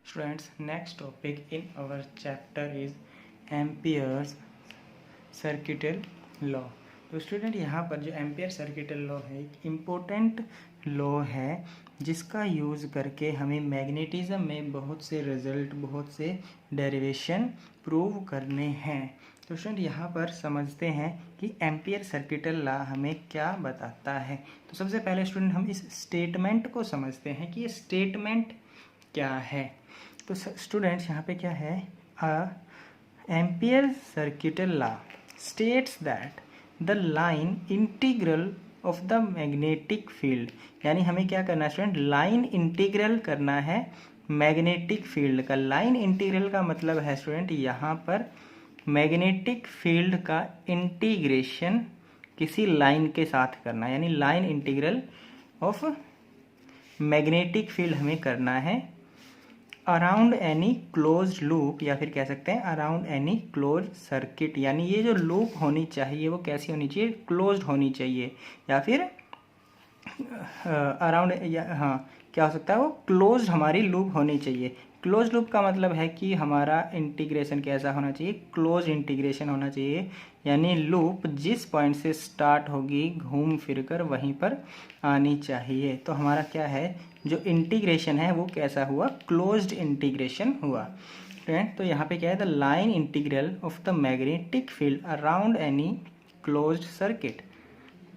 Students, next topic in our chapter is Ampere's circuital law. तो student यहाँ पर जो एम्पियर सर्किटल लॉ है एक इम्पोर्टेंट लॉ है जिसका यूज़ करके हमें मैग्नेटिज्म में बहुत से रिजल्ट, बहुत से डेरिवेशन प्रूव करने हैं। तो स्टूडेंट यहाँ पर समझते हैं कि एम्पियर सर्किटल लॉ हमें क्या बताता है। तो सबसे पहले स्टूडेंट हम इस स्टेटमेंट को समझते हैं कि ये स्टेटमेंट क्या है। तो स्टूडेंट्स यहाँ पे क्या है, ampere circuital law states that the line integral of the magnetic field, यानी हमें क्या करना है स्टूडेंट, लाइन इंटीग्रल करना है मैग्नेटिक फील्ड का। लाइन इंटीग्रल का मतलब है स्टूडेंट यहाँ पर मैग्नेटिक फील्ड का इंटीग्रेशन किसी लाइन के साथ करना, यानी line integral of magnetic field हमें करना है अराउंड एनी क्लोज्ड लूप, या फिर कह सकते हैं अराउंड एनी क्लोज सर्किट। यानी ये जो लूप होनी चाहिए वो कैसी होनी चाहिए, क्लोज्ड होनी चाहिए, या फिर अराउंड क्या हो सकता है, वो क्लोज्ड हमारी लूप होनी चाहिए। क्लोज लूप का मतलब है कि हमारा इंटीग्रेशन कैसा होना चाहिए, क्लोज इंटीग्रेशन होना चाहिए, यानी लूप जिस पॉइंट से स्टार्ट होगी घूम फिर कर वहीं पर आनी चाहिए। तो हमारा क्या है, जो इंटीग्रेशन है वो कैसा हुआ, क्लोज्ड इंटीग्रेशन हुआ। तो यहाँ पे क्या है, the line integral of the magnetic field around any closed circuit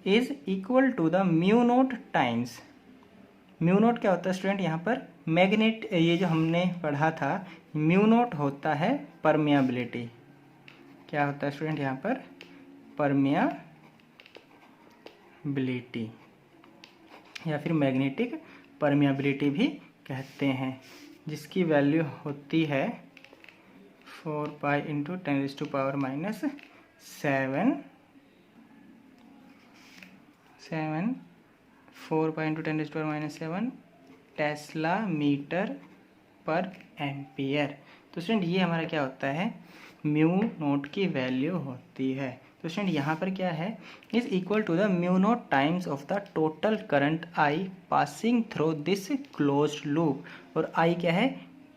is equal to the mu naught times. Mu naught क्या होता है स्टूडेंट, यहाँ पर मैग्नेट, ये जो हमने पढ़ा था, म्यू नोट होता है परमियाबिलिटी। क्या होता है स्टूडेंट यहाँ पर, परमियाबिलिटी, या फिर मैग्नेटिक परमियाबिलिटी भी कहते हैं, जिसकी वैल्यू होती है 4 pi into 10⁻⁻7 4 pi into 10⁻⁻7 tesla metre per ampere. तो स्टूडेंट ये हमारा क्या होता है, म्यू नोट की वैल्यू होती है। तो स्टूडेंट यहाँ पर क्या है, is equal to the mu naught times of the total current I passing through this closed loop. और आई क्या है,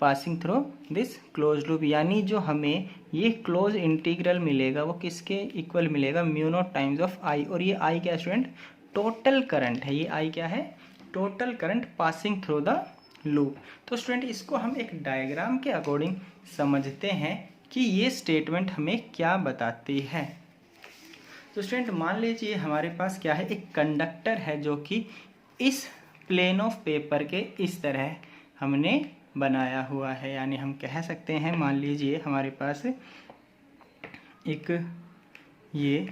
passing through this closed loop, यानी जो हमें ये क्लोज इंटीग्रल मिलेगा वो किसके इक्वल मिलेगा, म्यू नोट टाइम्स ऑफ आई। और ये आई क्या स्टूडेंट, टोटल करंट है। ये आई क्या है, total current passing through the loop. तो स्टूडेंट इसको हम एक डायग्राम के अकॉर्डिंग समझते हैं कि ये स्टेटमेंट हमें क्या बताती है। तो स्टूडेंट मान लीजिए हमारे पास क्या है, एक कंडक्टर है जो कि इस प्लेन ऑफ पेपर के इस तरह हमने बनाया हुआ है। यानी हम कह सकते हैं, मान लीजिए हमारे पास एक ये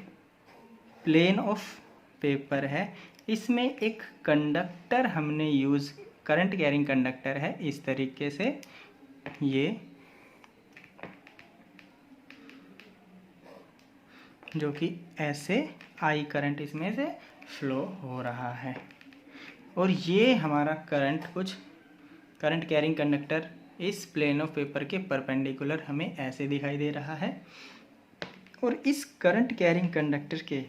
प्लेन ऑफ पेपर है, इसमें एक कंडक्टर हमने यूज़, करंट कैरिंग कंडक्टर है इस तरीके से, ये जो कि ऐसे आई करंट इसमें से फ्लो हो रहा है। और ये हमारा करंट, कुछ करंट कैरिंग कंडक्टर इस प्लेन ऑफ पेपर के परपेंडिकुलर हमें ऐसे दिखाई दे रहा है। और इस करंट कैरिंग कंडक्टर के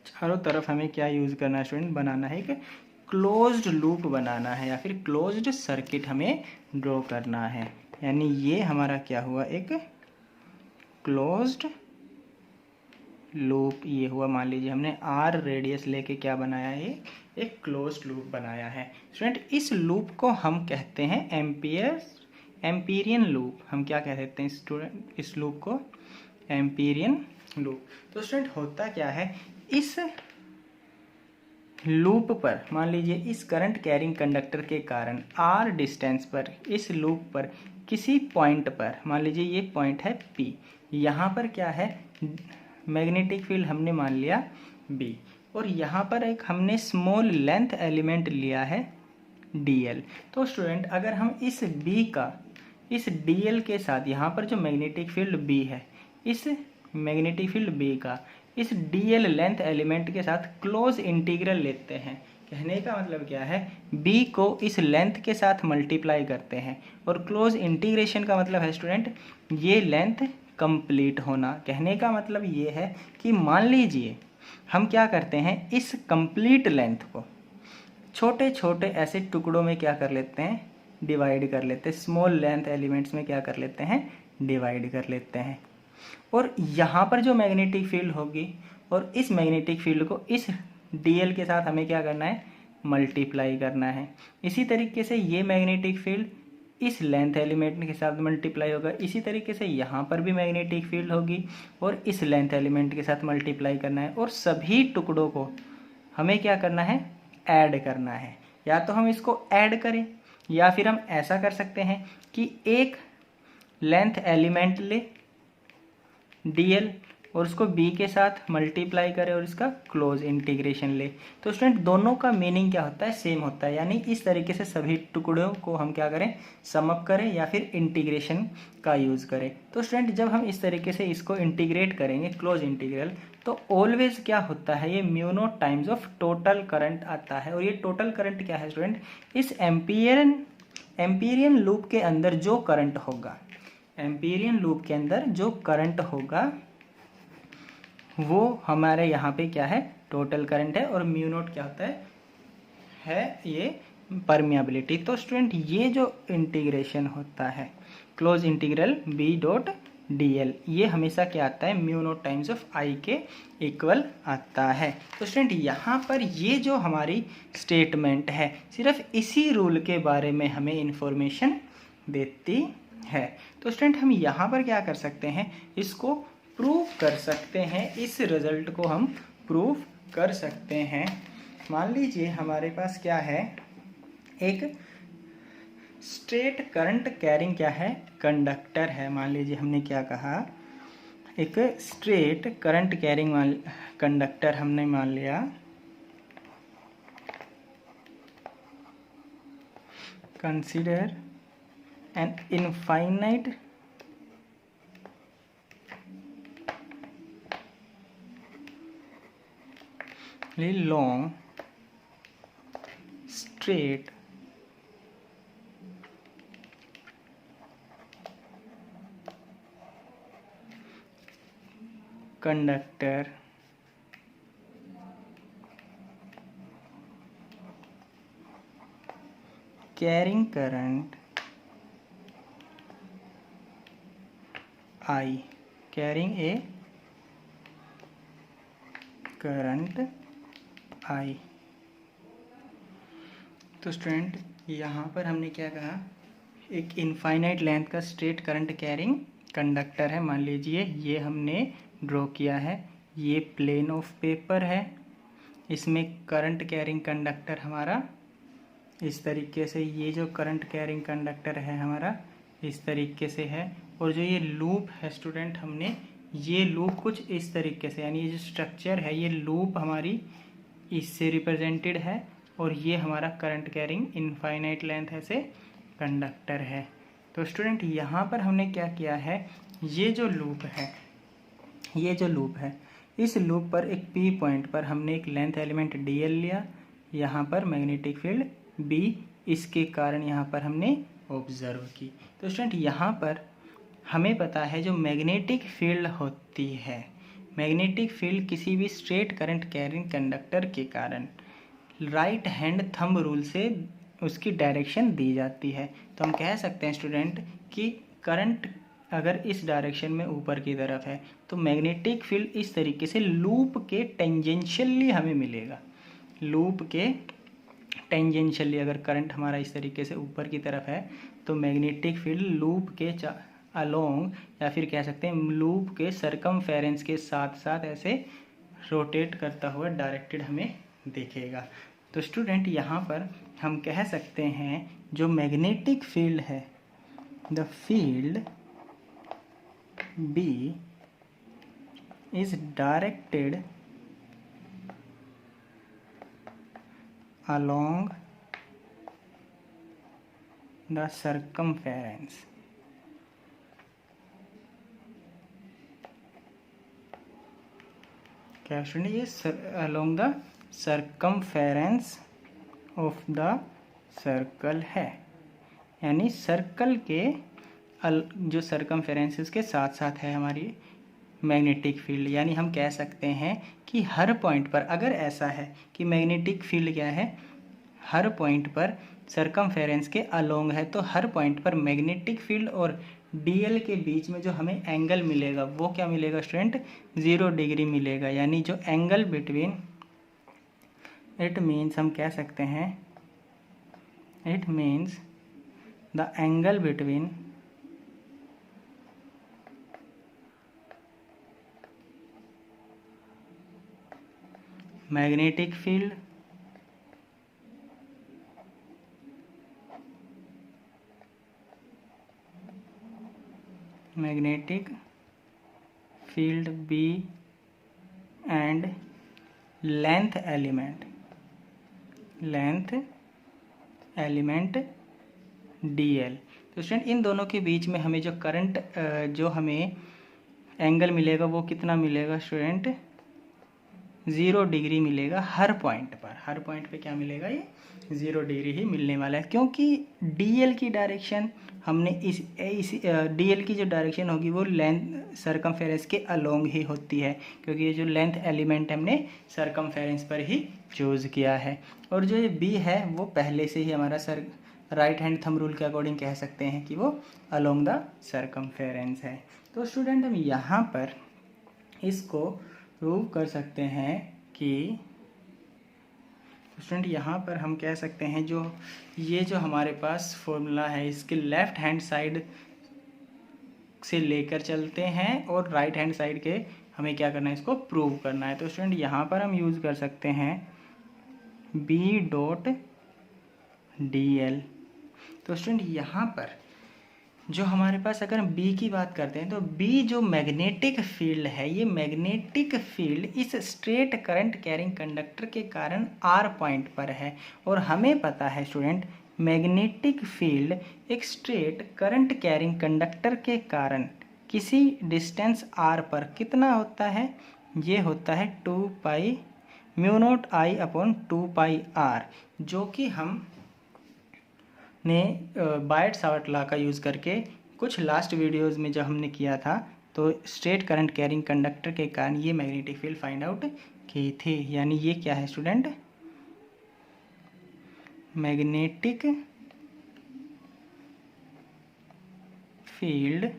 चारों तरफ हमें क्या यूज़ करना है स्टूडेंट, बनाना है एक क्लोज्ड लूप बनाना है, या फिर क्लोज्ड सर्किट हमें ड्रॉ करना है। यानी ये हमारा क्या हुआ, एक क्लोज्ड लूप ये हुआ। मान लीजिए हमने आर रेडियस लेके क्या बनाया है, एक क्लोज्ड लूप बनाया है। स्टूडेंट इस लूप को हम कहते हैं एम्पीरियन लूप। हम क्या कह सकते हैं स्टूडेंट, इस लूप को एम्पीरियन लूप। तो स्टूडेंट होता क्या है, इस लूप पर मान लीजिए इस करंट कैरिंग कंडक्टर के कारण आर डिस्टेंस पर, इस लूप पर किसी पॉइंट पर, मान लीजिए ये पॉइंट है पी, यहाँ पर क्या है, मैग्नेटिक फील्ड हमने मान लिया B, और यहाँ पर एक हमने स्मॉल लेंथ एलिमेंट लिया है dl। तो स्टूडेंट अगर हम इस B का इस dl के साथ, यहाँ पर जो मैग्नेटिक फील्ड B है, इस मैग्नेटिक फील्ड B का इस dl लेंथ एलिमेंट के साथ क्लोज इंटीग्रल लेते हैं। कहने का मतलब क्या है, B को इस लेंथ के साथ मल्टीप्लाई करते हैं, और क्लोज इंटीग्रेशन का मतलब है स्टूडेंट ये लेंथ कंप्लीट होना। कहने का मतलब ये है कि मान लीजिए हम क्या करते हैं, इस कंप्लीट लेंथ को छोटे छोटे ऐसे टुकड़ों में क्या कर लेते हैं, डिवाइड कर लेते हैं, स्मॉल लेंथ एलिमेंट्स में क्या कर लेते हैं, डिवाइड कर लेते हैं। और यहाँ पर जो मैग्नेटिक फील्ड होगी और इस मैग्नेटिक फील्ड को इस dl के साथ हमें क्या करना है, मल्टीप्लाई करना है। इसी तरीके से ये मैग्नेटिक फील्ड इस लेंथ एलिमेंट के साथ मल्टीप्लाई होगा। इसी तरीके से यहाँ पर भी मैग्नेटिक फील्ड होगी और इस लेंथ एलिमेंट के साथ मल्टीप्लाई करना है। और सभी टुकड़ों को हमें क्या करना है, ऐड करना है। या तो हम इसको ऐड करें या फिर हम ऐसा कर सकते हैं कि एक लेंथ एलिमेंट ले dl और उसको b के साथ मल्टीप्लाई करें और इसका क्लोज इंटीग्रेशन ले। तो स्टूडेंट दोनों का मीनिंग क्या होता है, सेम होता है। यानी इस तरीके से सभी टुकड़ों को हम क्या करें, सम अप करें या फिर इंटीग्रेशन का यूज़ करें। तो स्टूडेंट जब हम इस तरीके से इसको इंटीग्रेट करेंगे क्लोज इंटीग्रल, तो ऑलवेज क्या होता है, ये mu naught times of total current आता है। और ये टोटल करंट क्या है स्टूडेंट, इस एम्पीरियन लूप के अंदर जो करंट होगा, एम्पीरियन लूप के अंदर जो करंट होगा वो हमारे यहाँ पे क्या है, टोटल करंट है। और म्यू नॉट क्या होता है ये परमियाबिलिटी। तो स्टूडेंट ये जो इंटीग्रेशन होता है close integral b dot dl, ये हमेशा क्या आता है, mu naught times of i के इक्वल आता है। तो स्टूडेंट यहाँ पर ये जो हमारी स्टेटमेंट है सिर्फ इसी रूल के बारे में हमें इंफॉर्मेशन देती है। तो स्टूडेंट हम यहाँ पर क्या कर सकते हैं, इसको प्रूव कर सकते हैं, इस रिजल्ट को हम प्रूव कर सकते हैं। मान लीजिए हमारे पास क्या है, एक स्ट्रेट करंट कैरिंग क्या है, कंडक्टर है। मान लीजिए हमने क्या कहा, एक स्ट्रेट करंट कैरिंग कंडक्टर हमने मान लिया। Consider an infinite long straight conductor carrying current I, carrying a current I। तो स्टूडेंट यहाँ पर हमने क्या कहा, एक इनफाइनाइट लेंथ का स्ट्रेट करंट कैरिंग कंडक्टर है। मान लीजिए ये हमने ड्रॉ किया है, ये प्लेन ऑफ पेपर है, इसमें करंट कैरिंग कंडक्टर हमारा इस तरीके से, ये जो करंट कैरिंग कंडक्टर है हमारा इस तरीके से है। और जो ये लूप है स्टूडेंट, हमने ये लूप कुछ इस तरीके से, यानी ये जो स्ट्रक्चर है ये लूप हमारी इससे रिप्रेजेंटेड है और ये हमारा करंट कैरिंग इनफाइनाइट लेंथ है से कंडक्टर है। तो स्टूडेंट यहाँ पर हमने क्या किया है, ये जो लूप है, ये जो लूप है, इस लूप पर एक P पॉइंट पर हमने एक लेंथ एलिमेंट dl लिया, यहाँ पर मैग्नेटिक फील्ड B, इसके कारण यहाँ पर हमने ऑब्जर्व की। तो स्टूडेंट यहाँ पर हमें पता है जो मैग्नेटिक फील्ड होती है, मैग्नेटिक फील्ड किसी भी स्ट्रेट करंट कैरिंग कंडक्टर के कारण राइट हैंड थंब रूल से उसकी डायरेक्शन दी जाती है। तो हम कह सकते हैं स्टूडेंट कि करंट अगर इस डायरेक्शन में ऊपर की तरफ है तो मैग्नेटिक फील्ड इस तरीके से लूप के टेंजेंशियली हमें मिलेगा। लूप के टेंजेंशियली अगर करंट हमारा इस तरीके से ऊपर की तरफ है तो मैग्नेटिक फील्ड लूप के अलोंग, या फिर कह सकते हैं लूप के सरकमफेरेंस के साथ साथ ऐसे रोटेट करता हुआ डायरेक्टेड हमें दिखेगा। तो स्टूडेंट यहाँ पर हम कह सकते हैं जो मैग्नेटिक फील्ड है, the field B is directed along the circumference क्या स्टूडेंट, ये along the circumference of the circle है, यानी सर्कल के जो सरकमफेरेंसेस के साथ साथ है हमारी मैग्नेटिक फील्ड। यानी हम कह सकते हैं कि हर पॉइंट पर अगर ऐसा है कि मैग्नेटिक फील्ड क्या है, हर पॉइंट पर सरकमफेरेंस के अलोंग है। तो हर पॉइंट पर मैग्नेटिक फील्ड और डीएल के बीच में जो हमें एंगल मिलेगा वो क्या मिलेगा स्टूडेंट, 0 डिग्री मिलेगा। यानी जो एंगल बिटवीन, इट मीन्स हम कह सकते हैं, it means the angle between magnetic field B and length element DL। तो स्टूडेंट इन दोनों के बीच में हमें जो करंट जो हमें एंगल मिलेगा वो कितना मिलेगा स्टूडेंट, 0 डिग्री मिलेगा हर पॉइंट पर। हर पॉइंट पे क्या मिलेगा, ये 0 डिग्री ही मिलने वाला है, क्योंकि DL की डायरेक्शन हमने इस DL की जो डायरेक्शन होगी वो लेंथ सरकमफेरेंस के अलोंग ही होती है, क्योंकि ये जो लेंथ एलिमेंट हमने सरकमफेरेंस पर ही चूज़ किया है। और जो ये B है वो पहले से ही हमारा राइट हैंड थंब रूल के अकॉर्डिंग कह सकते हैं कि वो अलोंग द सरकमफेरेंस है। तो स्टूडेंट हम यहाँ पर इसको प्रूव कर सकते हैं कि स्टूडेंट यहाँ पर हम कह सकते हैं जो ये जो हमारे पास फॉर्मूला है इसके लेफ्ट हैंड साइड से लेकर चलते हैं और राइट हैंड साइड के हमें क्या करना है, इसको प्रूव करना है। तो स्टूडेंट यहाँ पर हम यूज़ कर सकते हैं B.dl। तो स्टूडेंट यहाँ पर जो हमारे पास अगर हम B की बात करते हैं तो B जो मैग्नेटिक फील्ड है, ये मैग्नेटिक फील्ड इस स्ट्रेट करंट कैरिंग कंडक्टर के कारण R पॉइंट पर है। और हमें पता है स्टूडेंट मैग्नेटिक फील्ड एक स्ट्रेट करंट कैरिंग कंडक्टर के कारण किसी डिस्टेंस R पर कितना होता है, ये होता है 2 पाई mu naught I upon 2 pi R, जो कि हम ने बायट सावर्ट लॉ का यूज़ करके कुछ लास्ट वीडियोस में जब हमने किया था तो स्ट्रेट करंट कैरिंग कंडक्टर के कारण ये मैग्नेटिक फील्ड फाइंड आउट की थी। यानी ये क्या है student, magnetic field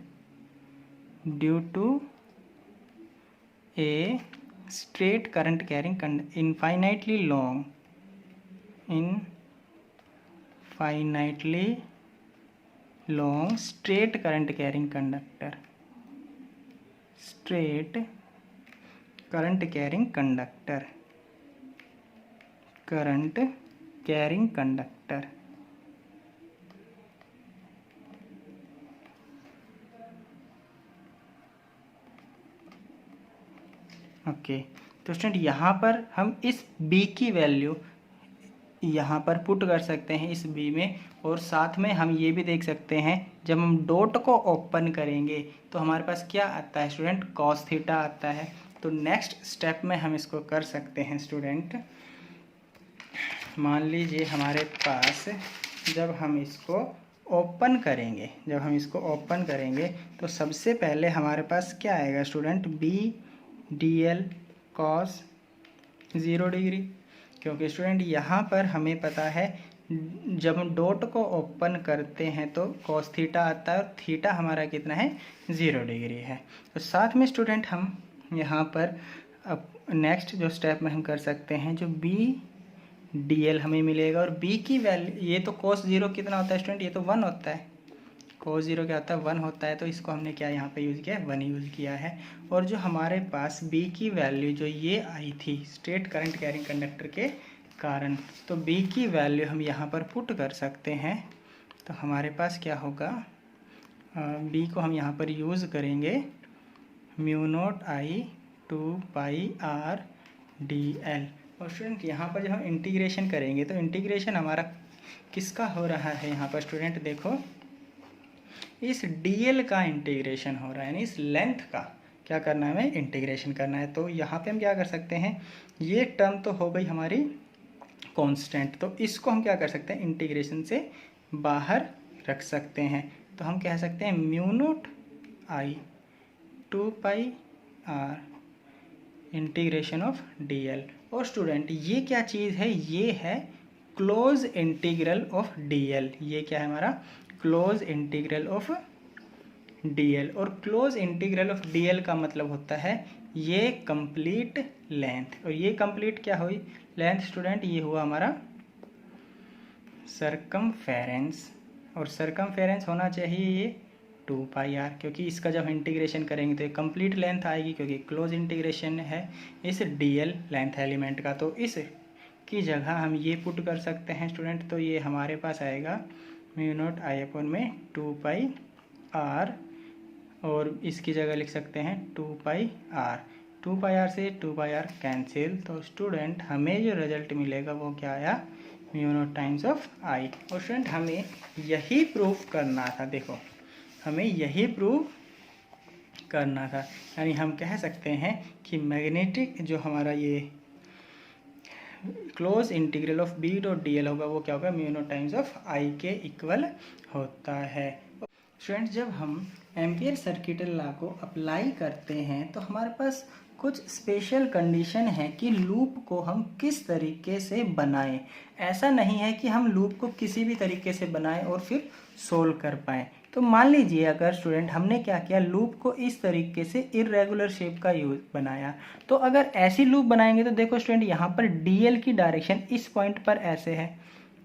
due to a straight current carrying infinitely long straight current carrying conductor, okay. तो स्टूडेंट यहाँ पर हम इस B की वैल्यू यहाँ पर पुट कर सकते हैं इस B में, और साथ में हम ये भी देख सकते हैं जब हम डॉट को ओपन करेंगे तो हमारे पास क्या आता है स्टूडेंट, cos थीटा आता है। तो नेक्स्ट स्टेप में हम इसको कर सकते हैं स्टूडेंट, मान लीजिए हमारे पास जब हम इसको ओपन करेंगे तो सबसे पहले हमारे पास क्या आएगा स्टूडेंट, B.dl cos 0 डिग्री, क्योंकि स्टूडेंट यहाँ पर हमें पता है जब हम डॉट को ओपन करते हैं तो cos थीटा आता है और थीटा हमारा कितना है, 0 डिग्री है। तो साथ में स्टूडेंट हम यहाँ पर अब नेक्स्ट जो स्टेप में हम कर सकते हैं, जो B.dl हमें मिलेगा और B की वैल्यू, ये तो cos 0 कितना होता है स्टूडेंट, ये तो 1 होता है, cos 0 क्या होता है, 1 होता है। तो इसको हमने क्या यहाँ पे यूज़ किया है, 1 यूज़ किया है। और जो हमारे पास B की वैल्यू जो ये आई थी स्ट्रेट करंट कैरिंग कंडक्टर के कारण, तो B की वैल्यू हम यहाँ पर पुट कर सकते हैं। तो हमारे पास क्या होगा, B को हम यहाँ पर यूज़ करेंगे mu naught I 2 pi R dl। और स्टूडेंट यहाँ पर जब हम इंटीग्रेशन करेंगे तो इंटीग्रेशन हमारा किसका हो रहा है, यहाँ पर स्टूडेंट देखो इस dl का इंटीग्रेशन हो रहा है, यानी इस लेंथ का क्या करना है, हमें इंटीग्रेशन करना है। तो यहाँ पे हम क्या कर सकते हैं, ये टर्म तो हो गई हमारी कांस्टेंट, तो इसको हम क्या कर सकते हैं, इंटीग्रेशन से बाहर रख सकते हैं। तो हम कह सकते हैं mu naught I 2 pi R integration of dl। और स्टूडेंट ये क्या चीज़ है, ये है क्लोज इंटीग्रल ऑफ डीएल। ये क्या है हमारा क्लोज इंटीग्रल ऑफ डीएल। और क्लोज इंटीग्रल ऑफ डीएल का मतलब होता है ये कंप्लीट लेंथ। और ये कंप्लीट क्या हुई लेंथ स्टूडेंट, ये हुआ हमारा सरकमफेरेंस। और सरकमफेरेंस होना चाहिए ये 2πr, क्योंकि इसका जब इंटीग्रेशन करेंगे तो ये कंप्लीट लेंथ आएगी, क्योंकि क्लोज इंटीग्रेशन है इस डीएल लेंथ एलिमेंट का। तो इस की जगह हम ये पुट कर सकते हैं स्टूडेंट, तो ये हमारे पास आएगा μ0I में 2πr, और इसकी जगह लिख सकते हैं 2πr। 2πr से 2πr कैंसिल, तो स्टूडेंट हमें जो रिजल्ट मिलेगा वो क्या आया μ0 टाइम्स ऑफ I। और स्टूडेंट हमें यही प्रूफ करना था, देखो हमें यही प्रूफ करना था, यानी हम कह सकते हैं कि मैग्नेटिक जो हमारा ये close integral of B dot D L होगा वो क्या होगा μ0 टाइम्स ऑफ I के इक्वल होता है। स्टूडेंट जब हम एम्पियर सर्किटल लॉ को अप्लाई करते हैं तो हमारे पास कुछ स्पेशल कंडीशन है कि लूप को हम किस तरीके से बनाएं। ऐसा नहीं है कि हम लूप को किसी भी तरीके से बनाएं और फिर सोल्व कर पाएं। तो मान लीजिए अगर स्टूडेंट हमने क्या किया, लूप को इस तरीके से इरेगुलर शेप का यूज बनाया, तो अगर ऐसी लूप बनाएंगे तो देखो स्टूडेंट यहाँ पर डीएल की डायरेक्शन इस पॉइंट पर ऐसे है,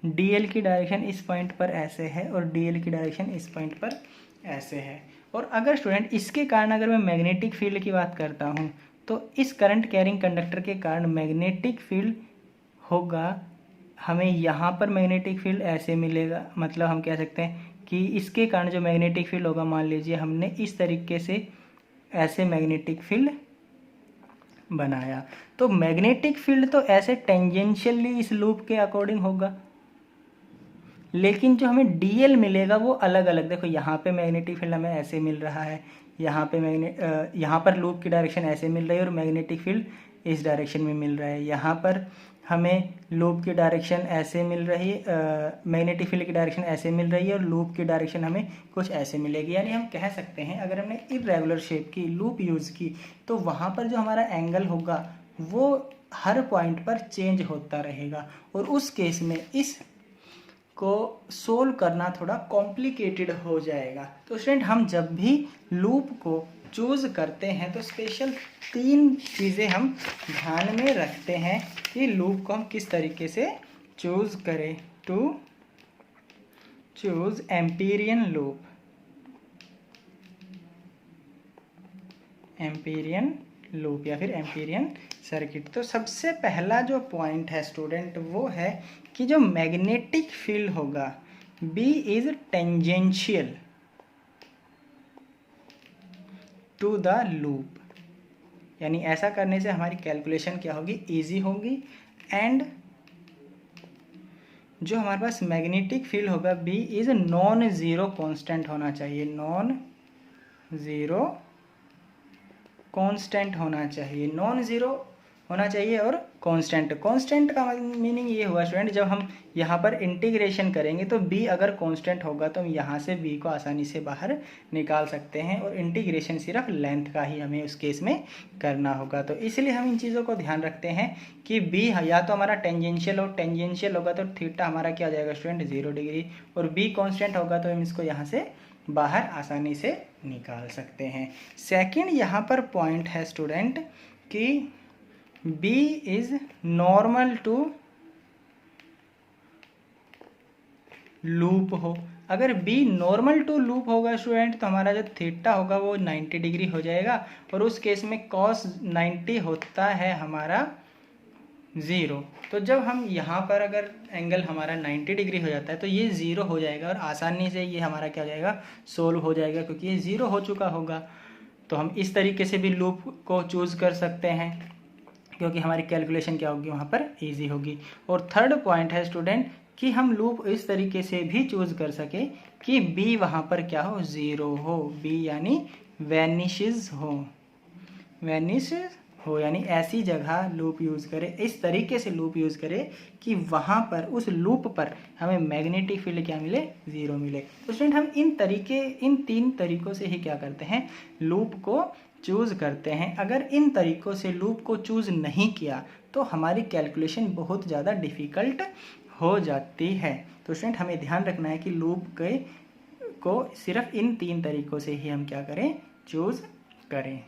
डीएल की डायरेक्शन इस पॉइंट पर ऐसे है, और डीएल की डायरेक्शन इस पॉइंट पर ऐसे है। और अगर स्टूडेंट इसके कारण अगर मैं मैग्नेटिक फील्ड की बात करता हूँ तो इस करंट कैरिंग कंडक्टर के कारण मैग्नेटिक फील्ड होगा, हमें यहाँ पर मैग्नेटिक फील्ड ऐसे मिलेगा। मतलब हम कह सकते हैं कि इसके कारण जो मैग्नेटिक फील्ड होगा, मान लीजिए हमने इस तरीके से ऐसे मैग्नेटिक फील्ड बनाया, तो मैग्नेटिक फील्ड तो ऐसे टेंजेंशियली इस लूप के अकॉर्डिंग होगा, लेकिन जो हमें डीएल मिलेगा वो अलग अलग। देखो यहाँ पे मैग्नेटिक फील्ड हमें ऐसे मिल रहा है, यहाँ पे यहाँ पर लूप की डायरेक्शन ऐसे मिल रही है और मैग्नेटिक फील्ड इस डायरेक्शन में मिल रहा है। यहाँ पर हमें लूप की डायरेक्शन ऐसे मिल रही है, मैग्नेटिक फील्ड की डायरेक्शन ऐसे मिल रही है और लूप की डायरेक्शन हमें कुछ ऐसे मिलेगी। यानी हम कह सकते हैं अगर हमने इरेगुलर शेप की लूप यूज़ की तो वहाँ पर जो हमारा एंगल होगा वो हर पॉइंट पर चेंज होता रहेगा, और उस केस में इस को सोल्व करना थोड़ा कॉम्प्लिकेटेड हो जाएगा। तो स्टूडेंट हम जब भी लूप को चूज़ करते हैं तो स्पेशल 3 चीज़ें हम ध्यान में रखते हैं कि लूप को हम किस तरीके से चूज़ करें। To choose Amperian loop, Amperian loop या फिर एम्पीरियन सर्किट। तो सबसे पहला जो पॉइंट है स्टूडेंट वो है कि जो मैग्नेटिक फील्ड होगा B is tangential to the loop, यानी ऐसा करने से हमारी कैलकुलेशन क्या होगी, इजी होगी। एंड जो हमारे पास मैग्नेटिक फील्ड होगा B is non zero constant होना चाहिए, नॉन ज़ीरो कांस्टेंट होना चाहिए, नॉन ज़ीरो होना चाहिए और कांस्टेंट। कांस्टेंट का मीनिंग ये हुआ स्टूडेंट जब हम यहाँ पर इंटीग्रेशन करेंगे तो b अगर कांस्टेंट होगा तो हम यहाँ से b को आसानी से बाहर निकाल सकते हैं, और इंटीग्रेशन सिर्फ लेंथ का ही हमें उस केस में करना होगा। तो इसलिए हम इन चीज़ों को ध्यान रखते हैं कि b या तो हमारा टेंजेंशियल और टेंजेंशियल होगा तो थीटा हमारा क्या हो जाएगा स्टूडेंट 0 डिग्री, और b कांस्टेंट होगा तो हम इसको यहाँ से बाहर आसानी से निकाल सकते हैं। सेकंड यहाँ पर पॉइंट है स्टूडेंट कि B is normal to loop हो। अगर B नॉर्मल टू लूप होगा स्टूडेंट तो हमारा जो थीटा होगा वो 90 डिग्री हो जाएगा, और उस केस में cos 90 होता है हमारा 0। तो जब हम यहाँ पर अगर एंगल हमारा 90 डिग्री हो जाता है तो ये 0 हो जाएगा और आसानी से ये हमारा क्या हो जाएगा, सोल्व हो जाएगा, क्योंकि ये 0 हो चुका होगा। तो हम इस तरीके से भी लूप को चूज़ कर सकते हैं क्योंकि हमारी कैलकुलेशन क्या होगी वहाँ पर इजी होगी। और थर्ड पॉइंट है स्टूडेंट कि हम लूप इस तरीके से भी चूज़ कर सके कि B वहाँ पर क्या हो, 0 हो, B यानी वैनिशेस हो, वैनिशेस हो, यानी ऐसी जगह लूप यूज़ करें, इस तरीके से लूप यूज़ करें कि वहाँ पर उस लूप पर हमें मैग्नेटिक फील्ड क्या मिले, 0 मिले। तो स्टूडेंट हम इन 3 तरीकों से ही क्या करते हैं, लूप को चूज़ करते हैं। अगर इन तरीकों से लूप को चूज़ नहीं किया तो हमारी कैलकुलेशन बहुत ज़्यादा डिफ़िकल्ट हो जाती है। तो स्टूडेंट हमें ध्यान रखना है कि लूप को सिर्फ इन 3 तरीकों से ही हम क्या करें, चूज करें।